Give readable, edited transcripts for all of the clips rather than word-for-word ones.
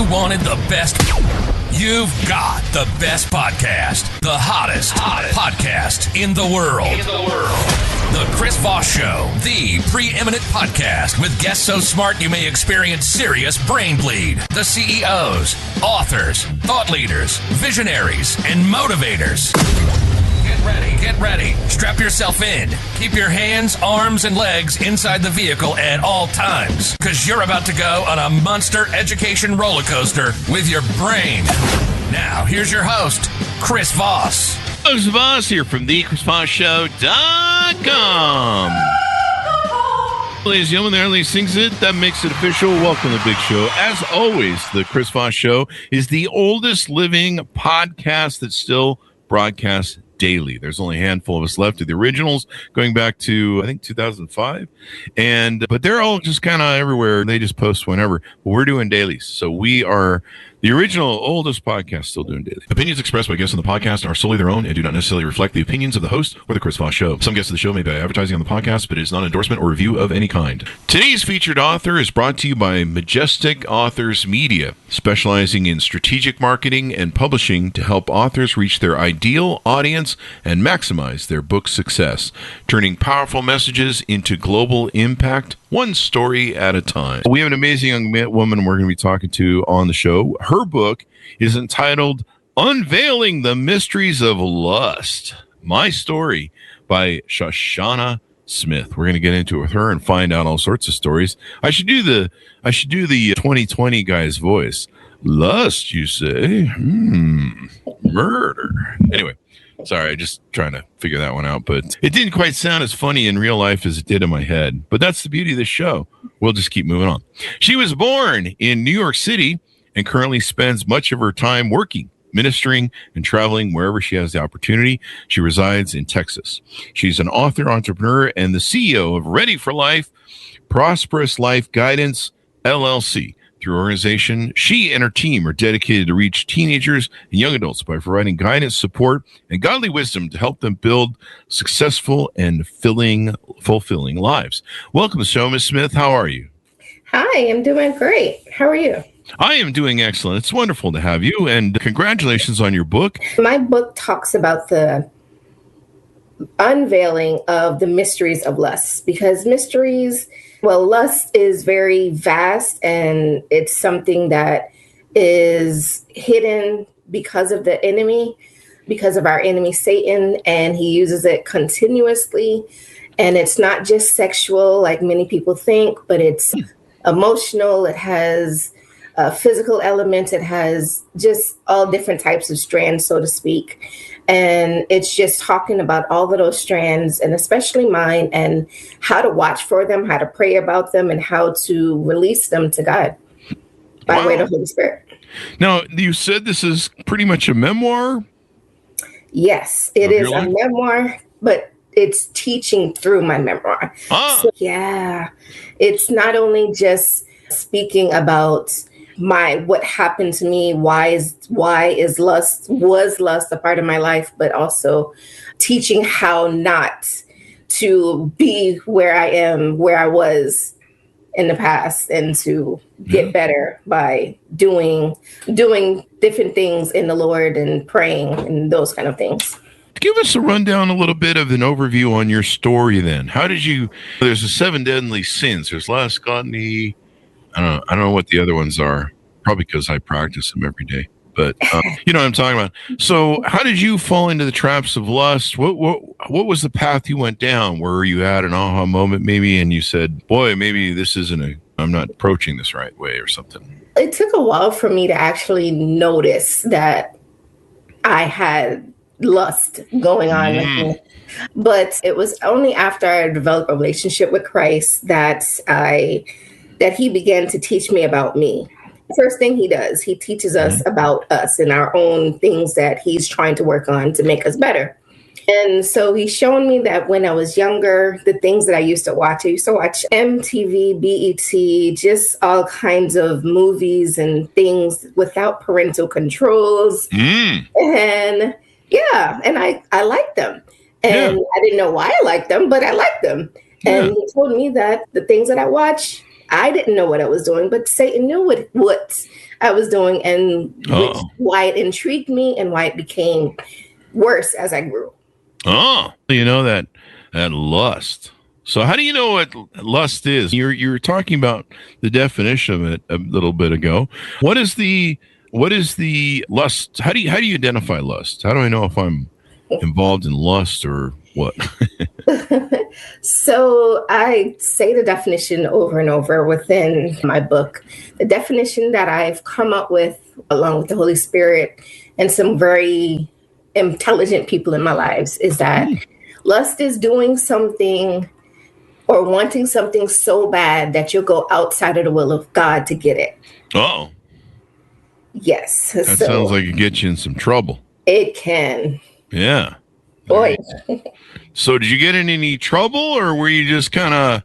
you wanted the best, you've got the best podcast. The hottest podcast in the world. The Chris Voss Show, the preeminent podcast with guests so smart you may experience serious brain bleed. The CEOs, authors, thought leaders, visionaries, and motivators. Get ready. Strap yourself in. Keep your hands, arms, and legs inside the vehicle at all times, because you're about to go on a monster education roller coaster with your brain. Now, here's your host, Chris Voss. Chris Voss here from thechrisvossshow.com. Ladies and gentlemen, there only sings it. That makes it official. Welcome to the big show. As always, the Chris Voss Show is the oldest living podcast that still broadcasts daily. There's only a handful of us left of the originals going back to, I think, 2005. But they're all just kind of everywhere. They just post whenever. But we're doing dailies. So we are the original oldest podcast still doing daily. Opinions expressed by guests on the podcast are solely their own and do not necessarily reflect the opinions of the host or the Chris Voss Show. Some guests of the show may be advertising on the podcast, but it is not an endorsement or review of any kind. Today's featured author is brought to you by Majestic Authors Media, specializing in strategic marketing and publishing to help authors reach their ideal audience and maximize their book success, turning powerful messages into global impact, one story at a time. We have an amazing young woman we're going to be talking to on the show. Her book is entitled Unveiling the Mysteries of Lust, My Story by Shashawnah Smith. We're going to get into it with her and find out all sorts of stories. I should do the 2020 guy's voice. Lust, you say? Murder. Anyway. Sorry, just trying to figure that one out, but it didn't quite sound as funny in real life as it did in my head. But that's the beauty of this show. We'll just keep moving on. She was born in New York City and currently spends much of her time working, ministering, and traveling wherever she has the opportunity. She resides in Texas. She's an author, entrepreneur, and the CEO of Ready for Life, Prosperous Life Guidance, LLC. Through her organization, she and her team are dedicated to reach teenagers and young adults by providing guidance, support, and godly wisdom to help them build successful and fulfilling lives. Welcome to the show, Ms. Smith. How are you? Hi, I'm doing great. How are you? I am doing excellent. It's wonderful to have you, and congratulations on your book. My book talks about the unveiling of the mysteries of lust, because lust is very vast, and it's something that is hidden because of the enemy, because of our enemy, Satan, and he uses it continuously. And it's not just sexual like many people think, but it's emotional. It has physical elements. It has just all different types of strands, so to speak. And it's just talking about all of those strands, and especially mine, and how to watch for them, how to pray about them, and how to release them to God by way of the Holy Spirit. Now, you said this is pretty much a memoir? Yes, it is a memoir, but it's teaching through my memoir. So, yeah, it's not only just speaking about what happened to me, was lust a part of my life, but also teaching how not to be where I was in the past, and to get better by doing different things in the Lord and praying and those kind of things. Give us a rundown, a little bit of an overview on your story then. How did there's the 7 deadly sins. There's lust, gluttony. I don't know what the other ones are, probably because I practice them every day, but you know what I'm talking about. So how did you fall into the traps of lust? What was the path you went down? Where you had an aha moment maybe, and you said, boy, maybe this I'm not approaching this right way or something? It took a while for me to actually notice that I had lust going on with me. But it was only after I developed a relationship with Christ that he began to teach me about me. First thing he does, he teaches us about us and our own things that he's trying to work on to make us better. And so he's shown me that when I was younger, the things that I used to watch MTV, BET, just all kinds of movies and things without parental controls. And I liked them. And I didn't know why I liked them, but I liked them. And he told me that the things that I watch, I didn't know what I was doing, but Satan knew what I was doing, and why it intrigued me and why it became worse as I grew. Oh, that lust. So how do you know what lust is? You're talking about the definition of it a little bit ago. What is the lust? How do you identify lust? How do I know if I'm involved in lust or what? So I say the definition over and over within my book. The definition that I've come up with, along with the Holy Spirit and some very intelligent people in my lives, is that lust is doing something or wanting something so bad that you'll go outside of the will of God to get it. Oh. Yes. That sounds like it gets you in some trouble. It can. Yeah. Boy. So did you get in any trouble, or were you just kind of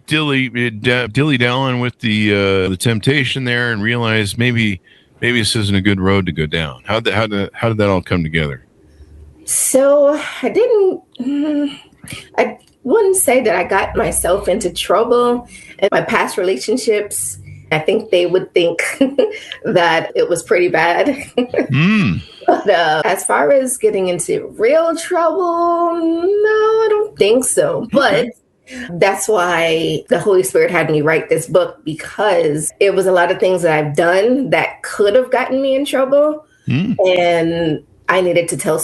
dilly-dallying with the temptation there and realized maybe this isn't a good road to go down? How did that all come together? So I wouldn't say that I got myself into trouble in my past relationships. I think they would think that it was pretty bad. But as far as getting into real trouble, no, I don't think so. But that's why the Holy Spirit had me write this book, because it was a lot of things that I've done that could have gotten me in trouble. And I needed to tell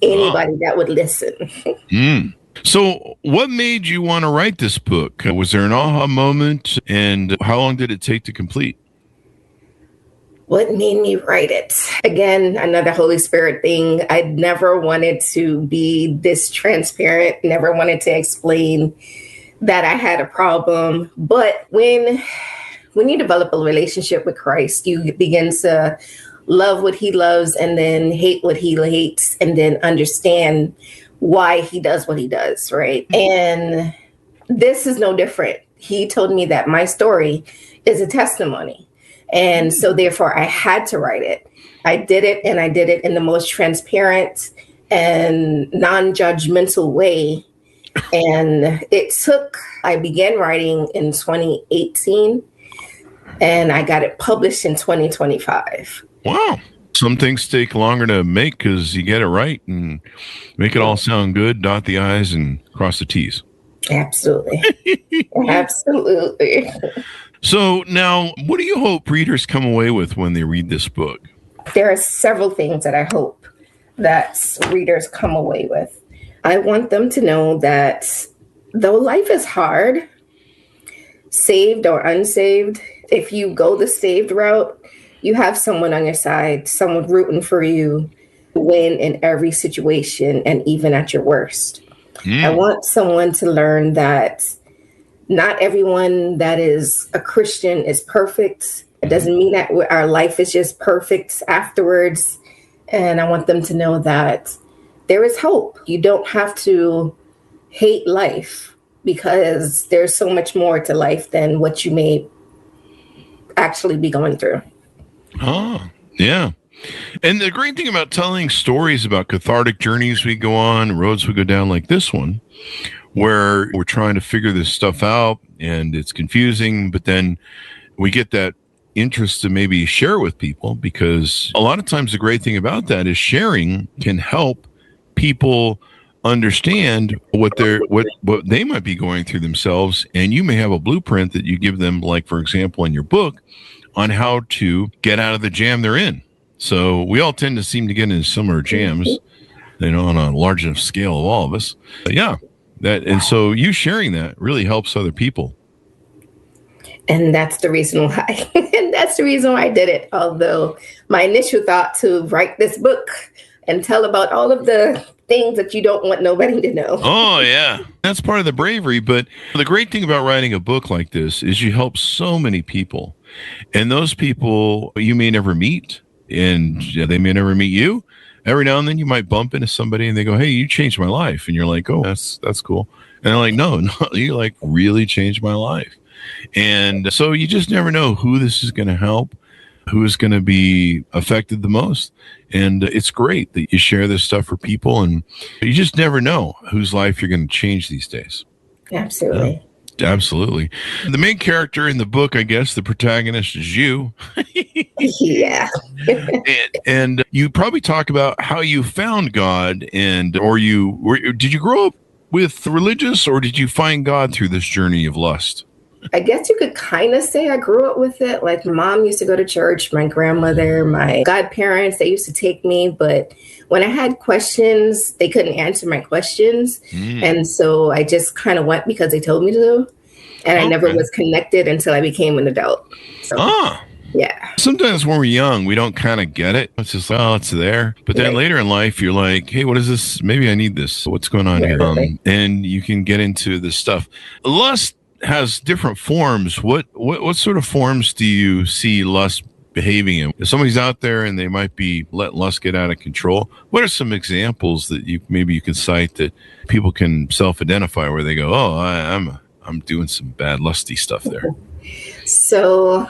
anybody that would listen. So what made you want to write this book? Was there an aha moment, and how long did it take to complete? What made me write it? Again, another Holy Spirit thing. I never wanted to be this transparent, never wanted to explain that I had a problem. But when you develop a relationship with Christ, you begin to love what he loves and then hate what he hates, and then understand why he does what he does, right? And this is no different. He told me that my story is a testimony. And so therefore I had to write it. I did it, and I did it in the most transparent and non-judgmental way. And I began writing in 2018, and I got it published in 2025. Wow. Some things take longer to make because you get it right and make it all sound good, dot the I's and cross the T's. Absolutely. Absolutely. So now, what do you hope readers come away with when they read this book? There are several things that I hope that readers come away with. I want them to know that though life is hard, saved or unsaved, if you go the saved route, you have someone on your side, someone rooting for you to win in every situation and even at your worst. I want someone to learn that not everyone that is a Christian is perfect. It doesn't mean that our life is just perfect afterwards. And I want them to know that there is hope. You don't have to hate life, because there's so much more to life than what you may actually be going through. Oh, yeah. And the great thing about telling stories about cathartic journeys we go on, roads we go down like this one, where we're trying to figure this stuff out and it's confusing, but then we get that interest to maybe share with people, because a lot of times the great thing about that is sharing can help people understand what they might be going through themselves. And you may have a blueprint that you give them, like, for example, in your book, on how to get out of the jam they're in. So we all tend to seem to get into similar jams, on a large enough scale of all of us. But yeah, and so you sharing that really helps other people. And that's the reason why. And that's the reason why I did it. Although my initial thought to write this book and tell about all of the things that you don't want nobody to know. Oh, yeah. That's part of the bravery. But the great thing about writing a book like this is you help so many people. And those people you may never meet, and they may never meet you. Every now and then you might bump into somebody and they go, "Hey, you changed my life." And you're like, "Oh, that's cool." And they're like, no, you like really changed my life. And so you just never know who this is going to help, who is going to be affected the most. And it's great that you share this stuff for people, and you just never know whose life you're going to change these days. Absolutely. Absolutely. The main character in the book, I guess, the protagonist is you. Yeah. and you probably talk about how you found God, and did you grow up with religious, or did you find God through this journey of lust? I guess you could kind of say I grew up with it. Like, my mom used to go to church, my grandmother, my godparents, they used to take me. But when I had questions, they couldn't answer my questions. And so I just kind of went because they told me to. And I never was connected until I became an adult. So, yeah. Sometimes when we're young, we don't kind of get it. It's just, oh, it's there. But then later in life, you're like, hey, what is this? Maybe I need this. What's going on here? And you can get into this stuff. Lust has different forms. What sort of forms do you see lust behaving in? If somebody's out there and they might be letting lust get out of control, what are some examples that you can cite that people can self-identify where they go, oh, I'm doing some bad lusty stuff there? So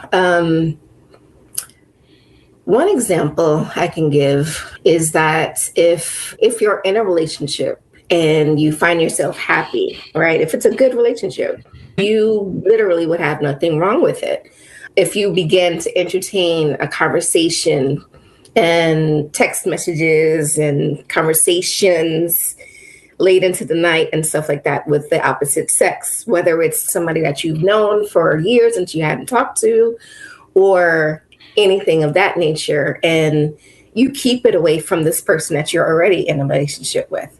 one example I can give is that if you're in a relationship and you find yourself happy, right? If it's a good relationship, you literally would have nothing wrong with it. If you begin to entertain a conversation and text messages and conversations late into the night and stuff like that with the opposite sex, whether it's somebody that you've known for years and you hadn't talked to, or anything of that nature, and you keep it away from this person that you're already in a relationship with,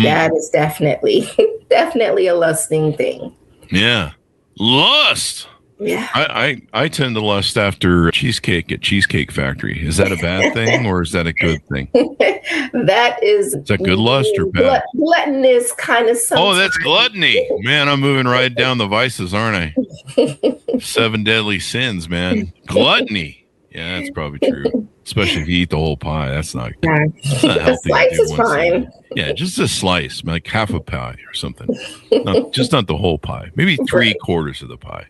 that is definitely a lusting thing. Yeah. Lust. Yeah. I tend to lust after cheesecake at Cheesecake Factory. Is that a bad thing or is that a good thing? Is that good lust or bad? Gluttonous kind of something. Oh, that's gluttony. Man, I'm moving right down the vices, aren't I? 7 deadly sins, man. Gluttony. Yeah, that's probably true. Especially if you eat the whole pie. That's not healthy. A slice is fine. Yeah, just a slice, like half a pie or something. Just not the whole pie. Maybe 3/4 of the pie.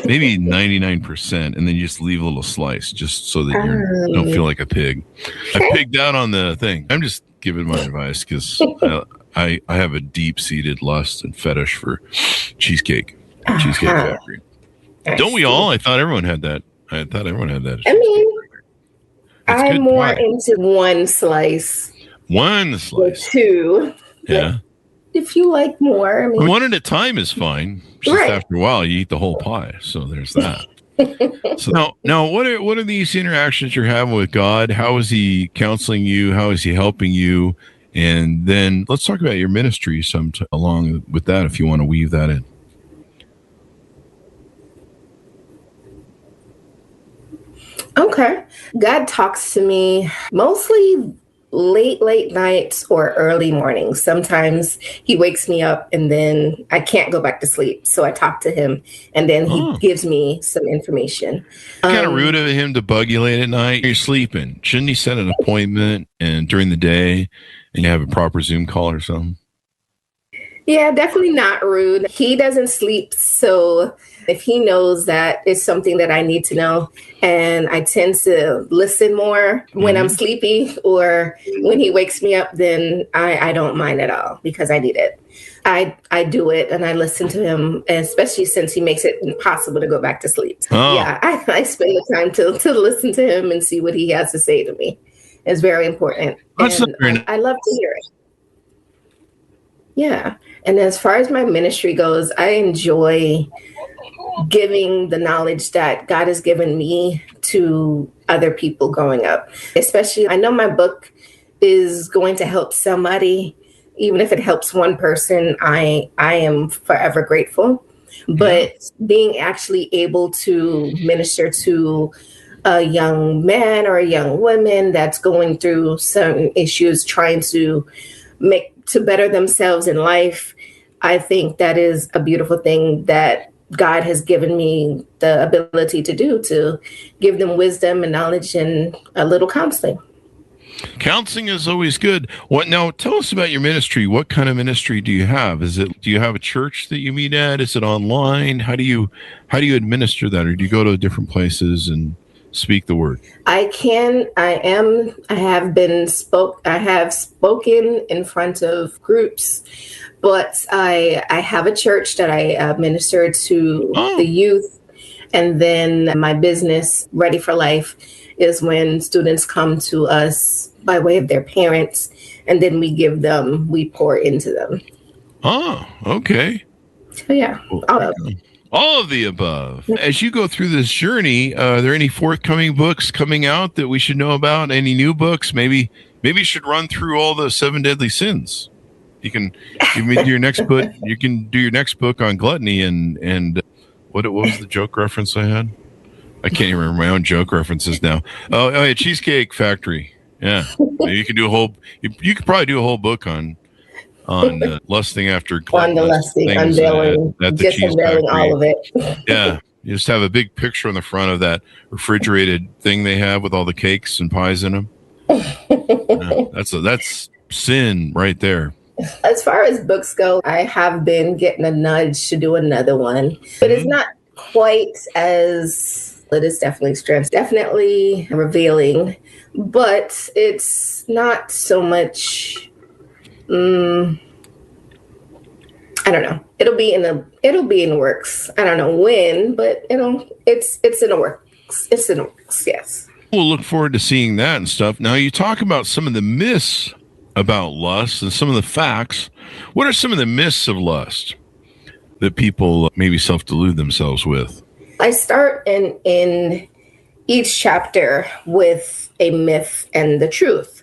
Maybe 99%, and then you just leave a little slice just so that you don't feel like a pig. I pigged out on the thing. I'm just giving my advice because I have a deep-seated lust and fetish for Cheesecake Factory. Don't we all? I thought everyone had that. I mean, I'm more pie. Into one slice. Or two. Yeah. If you like more. I mean, one at a time is fine. Just after a while, you eat the whole pie. So there's that. So now, what are these interactions you're having with God? How is He counseling you? How is He helping you? And then let's talk about your ministry along with that, if you want to weave that in. Okay. God talks to me mostly late nights or early mornings. Sometimes He wakes me up and then I can't go back to sleep. So I talk to Him and then He gives me some information. Kind of rude of Him to bug you late at night. You're sleeping. Shouldn't He set an appointment and during the day and you have a proper Zoom call or something? Yeah, definitely not rude. He doesn't sleep. So if He knows that it's something that I need to know, and I tend to listen more when I'm sleepy or when He wakes me up, then I don't mind at all because I need it. I do it and I listen to Him, especially since He makes it impossible to go back to sleep. Yeah, I spend the time to listen to Him and see what He has to say to me. It's very important. I love to hear it. Yeah. And as far as my ministry goes, I enjoy giving the knowledge that God has given me to other people growing up. Especially, I know my book is going to help somebody. Even if it helps one person, I am forever grateful. But being actually able to minister to a young man or a young woman that's going through some issues, trying to better themselves in life, I think that is a beautiful thing that God has given me the ability to do, to give them wisdom and knowledge and a little counseling. Counseling is always good. Now tell us about your ministry. What kind of ministry do you have? Do you have a church that you meet at? Is it online? How do you administer that? Or do you go to different places and speak the word? I have spoken in front of groups, but I have a church that I minister to the youth. And then my business, Ready for Life, is when students come to us by way of their parents, and then we pour into them. Oh, okay. So yeah, all of the above. As you go through this journey, are there any forthcoming books coming out that we should know about? Any new books? Maybe you should run through all the 7 deadly sins. You can do your next book. You can do your next book on gluttony and what was the joke reference I had? I can't even remember my own joke references now. Oh yeah, Cheesecake Factory. Yeah, maybe you can do a whole. You could probably do a whole book on lusting after on the lusting, unveiling, at the just cheese unveiling factory. all of it. Yeah, you just have a big picture on the front of that refrigerated thing they have with all the cakes and pies in them. Yeah, that's sin right there. As far as books go, I have been getting a nudge to do another one, but it's not quite as, it is definitely strands, definitely revealing, but it's not so much, I don't know. It'll be in the works. I don't know when, but it's in the works. It's in the works, yes. We'll look forward to seeing that and stuff. Now you talk about some of the myths about lust and some of the facts. What are some of the myths of lust that people maybe self-delude themselves with? I start in each chapter with a myth and the truth.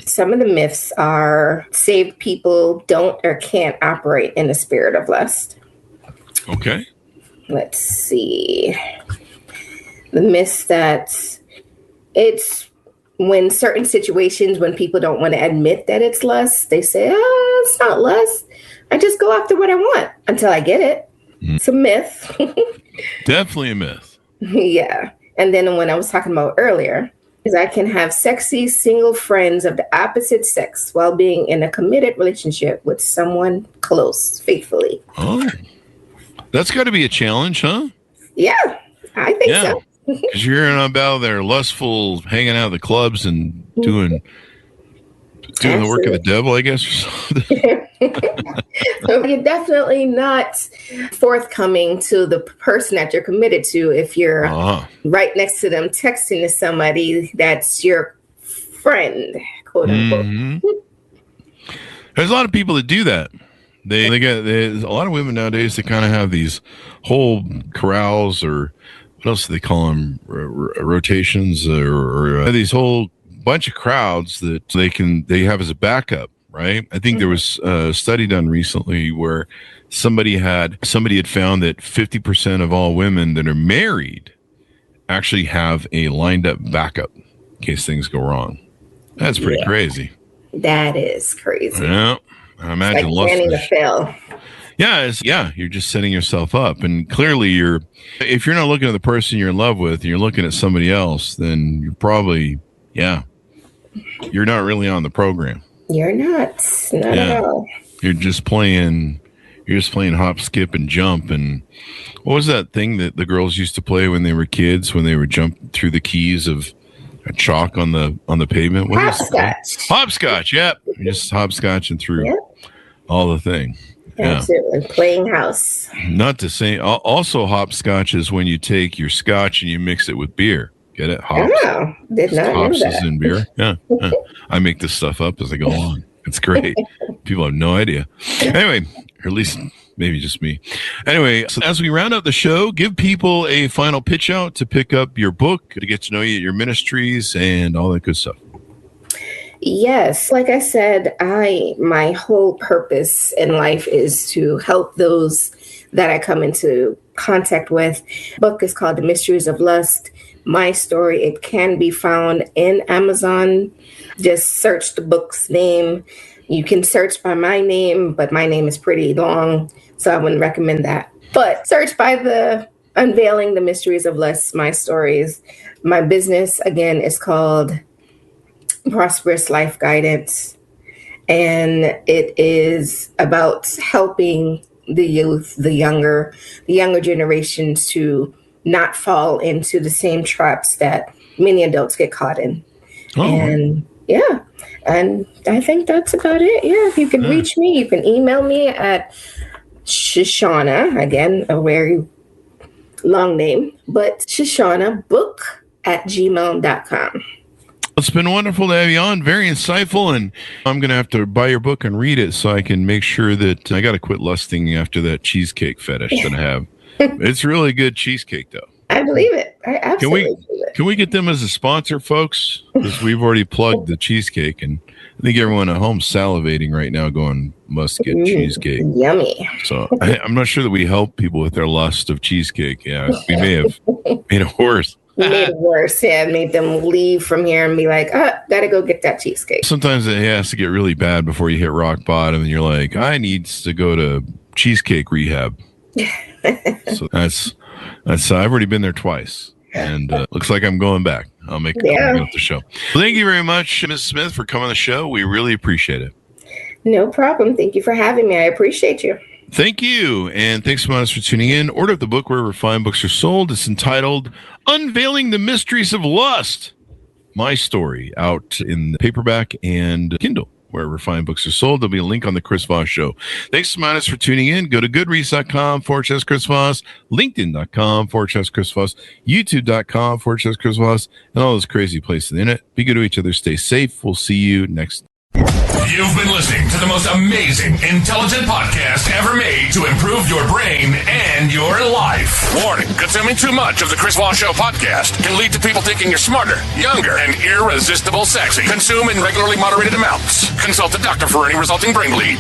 Some of the myths are saved people don't or can't operate in the spirit of lust. Okay. Let's see. The myths that it's when certain situations, when people don't want to admit that it's lust, they say, it's not lust. I just go after what I want until I get it. It's a myth. Definitely a myth. Yeah. And then when I was talking about earlier, is I can have sexy single friends of the opposite sex while being in a committed relationship with someone close, faithfully. Oh, that's got to be a challenge, huh? Yeah, I think so. Because you're hearing about their lustful hanging out at the clubs and doing the work of the devil, I guess, or something. So you're definitely not forthcoming to the person that you're committed to if you're right next to them texting to somebody that's your friend, quote unquote. Mm-hmm. There's a lot of people that do that. There's a lot of women nowadays that kind of have these whole corrals, or what else do they call them? Rotations, or these whole bunch of crowds that they have as a backup. Right. I think there was a study done recently where somebody had found that 50% of all women that are married actually have a lined up backup in case things go wrong. That's pretty crazy. That is crazy. Yeah. I imagine it's like planning to fail. Yeah, you're just setting yourself up. And clearly if you're not looking at the person you're in love with and you're looking at somebody else, then you're probably, you're not really on the program. You're not at all. You're just playing hop, skip, and jump. And what was that thing that the girls used to play when they were kids, when they would jump through the keys of a chalk on the pavement? Hopscotch. Hopscotch, yep. You're just hopscotching through all the thing. Absolutely. Playing house. Not to say, also hopscotch is when you take your scotch and you mix it with beer. Get it? Hops. Oh, did not know that. Hops is in beer. Yeah. I make this stuff up as I go along. It's great. People have no idea. Anyway, or at least maybe just me. Anyway, so as we round out the show, give people a final pitch out to pick up your book, to get to know you, your ministries, and all that good stuff. Yes. Like I said, my whole purpose in life is to help those that I come into contact with. The book is called The Mysteries of Lust, My Story. It can be found in Amazon. Just search the book's name. You can search by my name, but my name is pretty long, so I wouldn't recommend that. But search by the Unveiling the Mysteries of Lust, My Stories. My business, again, is called Prosperous Life Guidance, and it is about helping the youth, the younger generations to not fall into the same traps that many adults get caught in. Oh. And yeah, and I think that's about it. Yeah, if you can reach me, you can email me at Shashawnah, again, a very long name, but ShashawnahBook@gmail.com. It's been wonderful to have you on. Very insightful, and I'm going to have to buy your book and read it so I can make sure that I got to quit lusting after that cheesecake fetish that I have. It's really good cheesecake, though. I believe it. I absolutely believe it. Can we get them as a sponsor, folks? Because we've already plugged the cheesecake, and I think everyone at home salivating right now going, must get cheesecake. Yummy. So I'm not sure that we help people with their lust of cheesecake. Yeah, we may have made it worse. We made it worse. Yeah, made them leave from here and be like, gotta go get that cheesecake. Sometimes it has to get really bad before you hit rock bottom, and you're like, I need to go to cheesecake rehab. So that's I've already been there twice, and looks like I'm going back. I'll make it with the show. Well, thank you very much, Ms. Smith, for coming on the show. We really appreciate it. No problem. Thank you for having me. I appreciate you. Thank you, and thanks so much for tuning in. Order the book wherever fine books are sold. It's entitled Unveiling the Mysteries of Lust. My story, out in the paperback and Kindle, wherever fine books are sold. There'll be a link on the Chris Voss Show. Thanks so much for tuning in. Go to goodreads.com/Chris Voss, LinkedIn.com/Chris Voss, YouTube.com/Chris Voss, and all those crazy places in the internet. Be good to each other. Stay safe. We'll see you next. You've been listening to the most amazing, intelligent podcast ever made to improve your brain and your life. Warning, consuming too much of the Chris Voss Show podcast can lead to people thinking you're smarter, younger, and irresistible sexy. Consume in regularly moderated amounts. Consult a doctor for any resulting brain bleed.